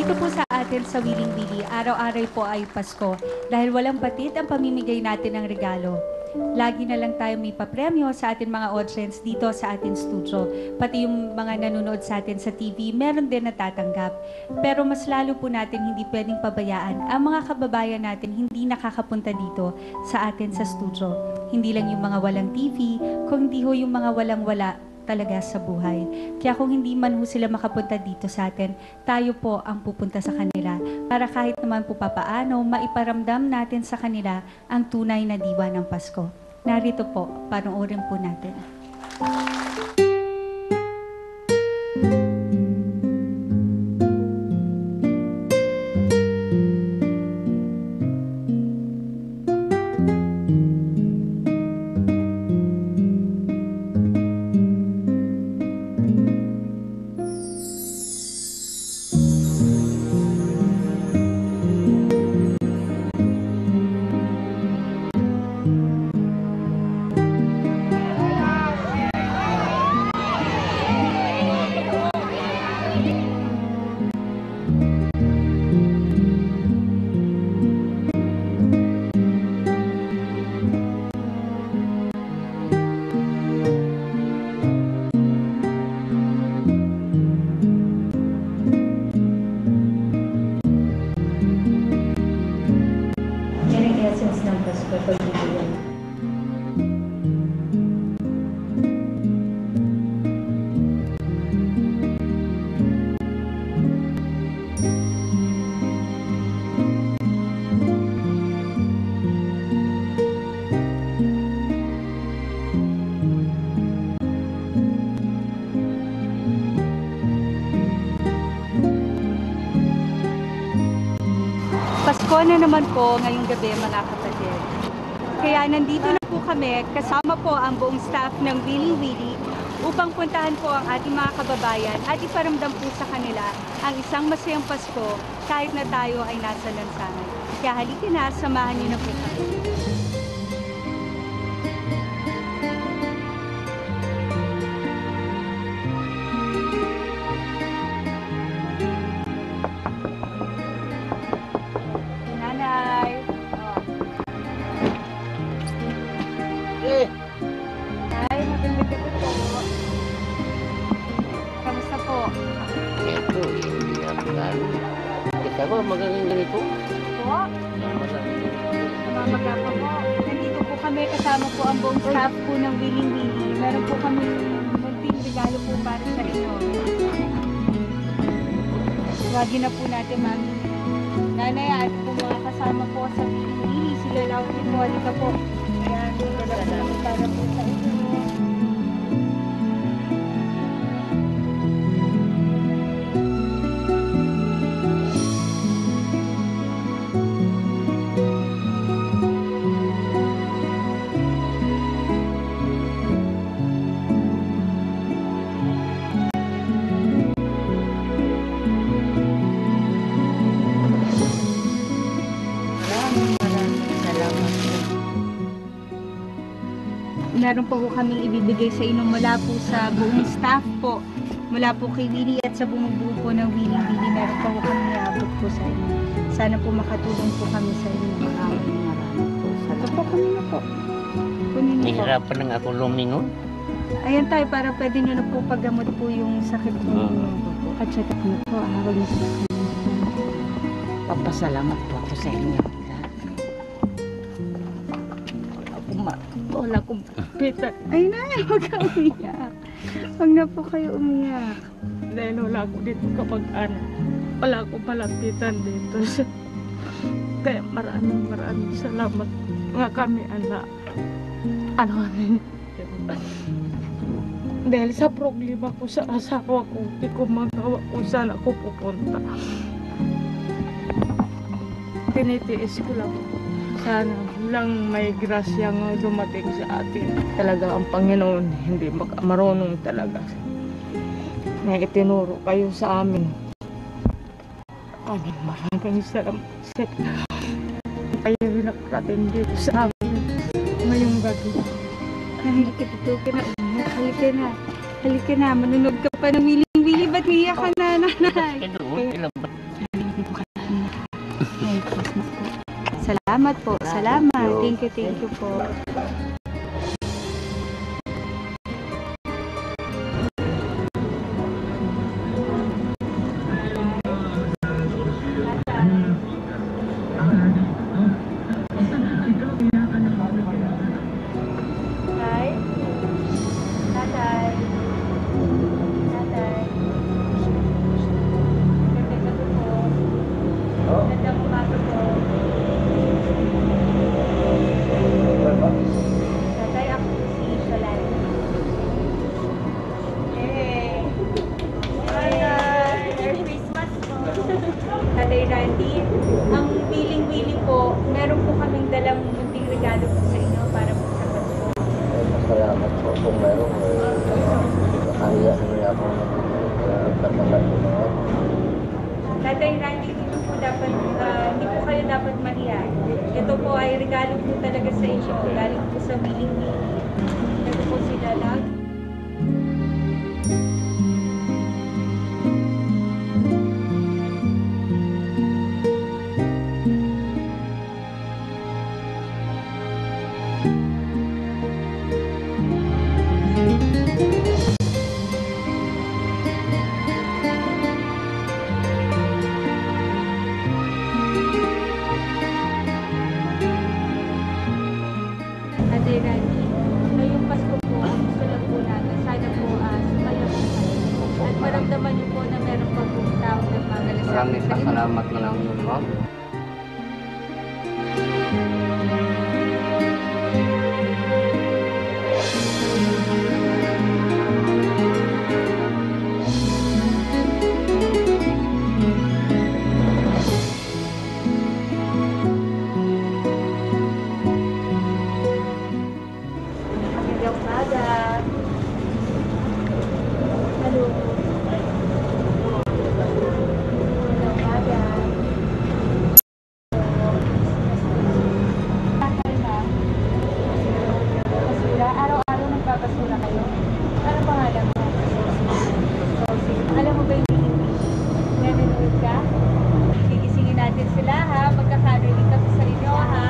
Dito po sa atin sa Wiling Wili, araw-araw po ay Pasko. Dahil walang patid ang pamimigay natin ng regalo. Lagi na lang tayo may papremyo sa ating mga audience dito sa ating studio. Pati yung mga nanonood sa atin sa TV, meron din natatanggap. Pero mas lalo po natin hindi pwedeng pabayaan ang mga kababayan natin hindi nakakapunta dito sa atin sa studio. Hindi lang yung mga walang TV, kundi ho yung mga walang-wala talaga sa buhay. Kaya kung hindi man ho sila makapunta dito sa atin, tayo po ang pupunta sa kanila para kahit naman po papaano, maiparamdam natin sa kanila ang tunay na diwa ng Pasko. Narito po, panoorin po natin. Pasko na naman po ngayong gabi mga kapatid. Kaya nandito na po kami, kasama po ang buong staff ng Wiling Wili upang puntahan po ang ating mga kababayan at iparamdam po sa kanila ang isang masayang Pasko kahit na tayo ay nasa lansangan. Kaya halika na, samahan niyo na po kami. Ay, magandang gabi po. Kamusta po? Ito, hindi na magkano. Kita ko, magandang ganito. Po? Namamaga po po. Nandito po kami, kasama po ang buong staff po ng Wiling Wili. Meron po kami munting regalo po para sa inyo. Wagi na po natin, mami. Nanay, at po mga kasama po sa Wiling Wili. Sila lang po, halika po. Ayan, salamat para po sa inyo. Meron po kaming ibibigay sa inyo mula po sa buong staff po. Mula po kay Willie at sa buong buo po ng Wiling Wili. Meron po kami iabot po sa inyo. Sana po makatulong po kami sa inyo. Maraming po. Sana po kami na po. Kunin niyo po. Nahirapan lang ako lumingon. Ayan tayo, para pwede nyo na po paggamot po yung sakit po. At check up nyo po. Huwag niyo po. Papasalamat po ako sa inyo. Wala akong pita. Ay na, huwag ka umiyak. Huwag na po kayo umiyak. Dahil wala ako dito kapag ano. Wala akong palapitan dito. Kaya maraming salamat nga kami anak. Ano rin. Dahil sa problema ko sa asawa ko, hindi ko magawa kung saan ako pupunta. Tinitiis ko lang. Sana lang may grasyang dumating sa atin. Talaga ang Panginoon, hindi marunong talaga. May itinuro kayo sa amin. Maraming salamat. Kayo rin nakarating dito sa amin ngayong gabi. Halika dito ka na umiyak. Halika na. Halika na. Manunog ka pa ng Wiling Wili. Ba't niyak ka na, nanay? Salamat po. Salamat. you. Thank you po. Tay? Tatay? Tatay? Ganda gabi po. Gandang umaga po. Tatay, ako po si Shalay. Hey! Merry Christmas po. Tatay Randy, ang piling-pili po, meron po kaming dalang munting regalo po sa inyo para po sa Pasko. Salamat po kung meron. Nakaya na ako nagtatagal ko na. Tatay Randy, hindi po kayo dapat mahiya. Ito po ay regalo po talaga sa inyo. Galing po sa piling-pili. Ito po sila lang. Tatay Randy, ngayong Pasko po, ang gusto lang po natin, sana po sumaya po kayo. At maramdaman niyo po na meron pa po taong nagmamalasakit Maraming sa inyo. pasalamat na lang yun, ma'am. Magandang umaga. Hello. Magandang umaga. Tatay na. Basura. Araw-araw nagbabasura kayo. Ano pangalan mo? Sophie. Alam mo ba yung nanonood ka? Gigisingin natin sila ha. Magkakarinig kami sa inyo ha.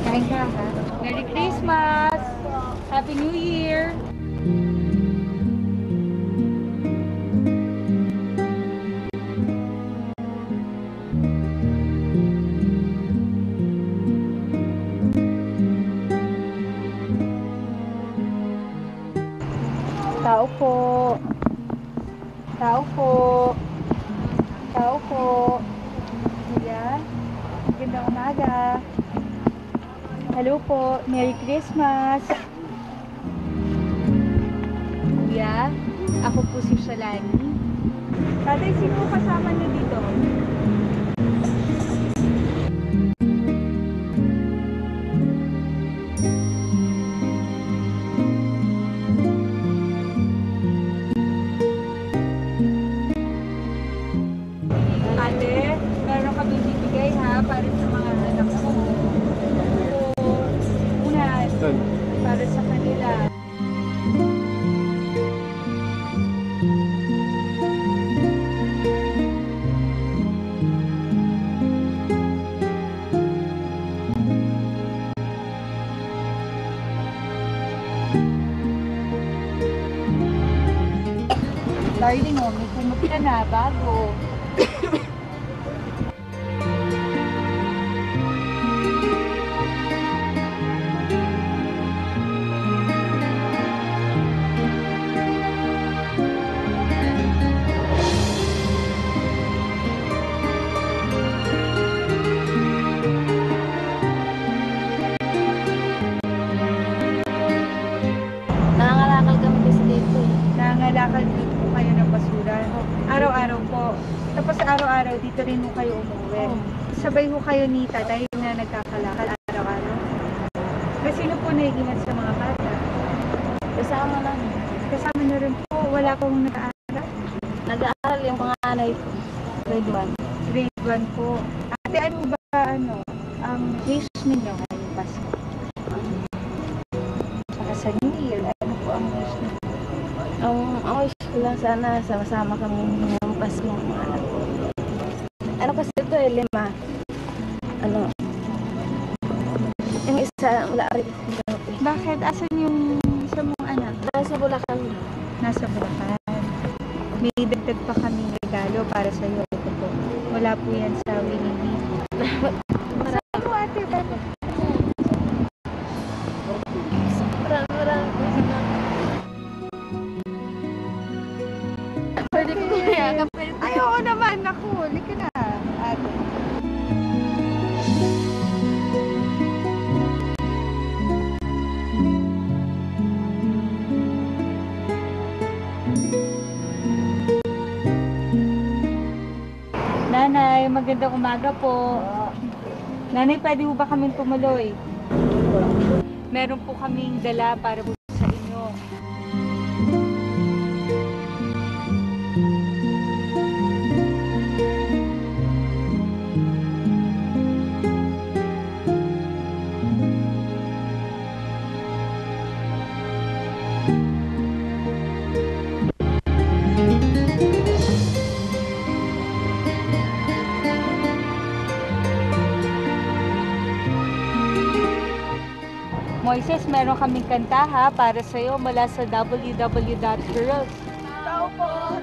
Kain ka ha? Merry Christmas! Happy New Year! Tao po. Tao po. Tao po. Kuya, magandang umaga. Hello po. Merry Christmas. Kuya, ako po si Shalani. Tatay, sino kasama niyo dito? Ate, meron kami bibigay ha para sa mga anak mo. So, una, para sa kanila. Darling, oh, may kumot ka na, bago. Nangangalakal kami kasi dito eh. Nangangalakal dito po kayo ng basura. Araw-araw po. Tapos araw-araw dito rin po kayo umuwi. Sabay ho kayo ni tatay ho na nagkakalakal araw-araw? Kasi sino po naiingat sa mga bata? Kasama lang. Kasama na rin po, wala pong nag-aaral. Nag-aaral yung panganay. Grade 1. Grade 1 po. Ate, ano ba, ang wish ninyo ngayong Pasko? Saka sa New Year, ano po ang wish ninyo? Ang wish ko lang sana sama-sama kami ngayong Pasko ng mga anak ko. Ano kasi ito 5. Ano? Yung isa, wala rin. Bakit? Asan yung isa mong anak? Nasa Bulacan. Nasa Bulacan. May dagdag pa kaming regalo para sa iyo. Ito po. Wala po yan sa Winnie Winnie. Saan po ate? Maraming. Pwede ko kaya kapit. Ay, oo naman. Naku, huli ka na. Ate. Nanay, magandang umaga po. Nanay, pwede mo ba kaming tumuloy? Meron po kaming dala para po sa inyo. Moises, meron kaming kanta ha para sa iyo mula sa www.girls. Tao po,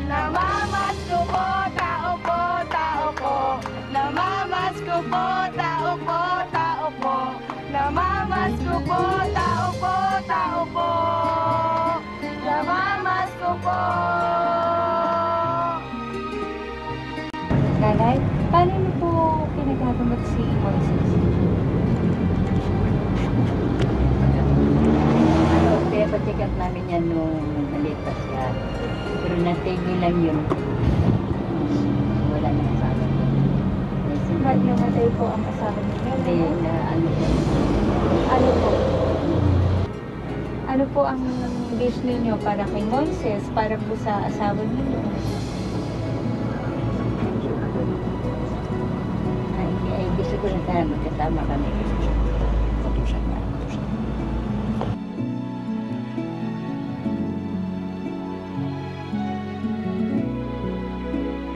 namamas ko po, tao po, tao po. Namamas ko po, tao po, tao po. Namamas ko po, tao po, tao po. Namamas ko po. Nanay, paano niyo po pinagagamot si Moises? Kaya pa-check up namin yan nung maliit pa siya. Pero natigil lang yun. Wala na kasama. Ba't namatay po ang asawa niyo? Hindi na ano siya. Ano po? Ano po ang wish ninyo para kay Moises, para po sa asawa niyo? Ay, gusto ko na sana magkasama kami.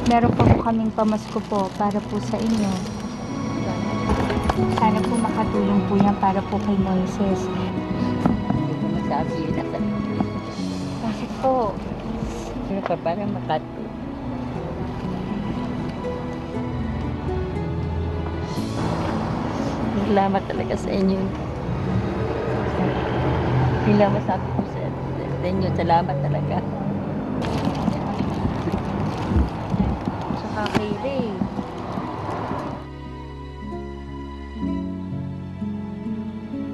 Meron pa po kaming pamasko po para po sa inyo. Sana po makatulong po yan para po kay Moises. Hindi ko masabi yun nasa Kasi po, pero pa parang makatulong. Salamat talaga sa inyo. Bilang masabi ko sa inyo, salamat talaga. tsaka kay Ray.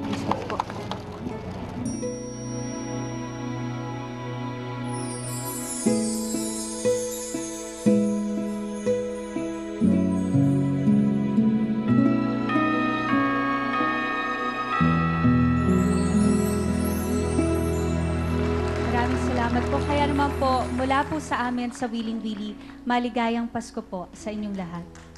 Isa po. Maraming salamat po. Kaya naman po, mula po sa amin sa Wiling Willy, maligayang Pasko po sa inyong lahat.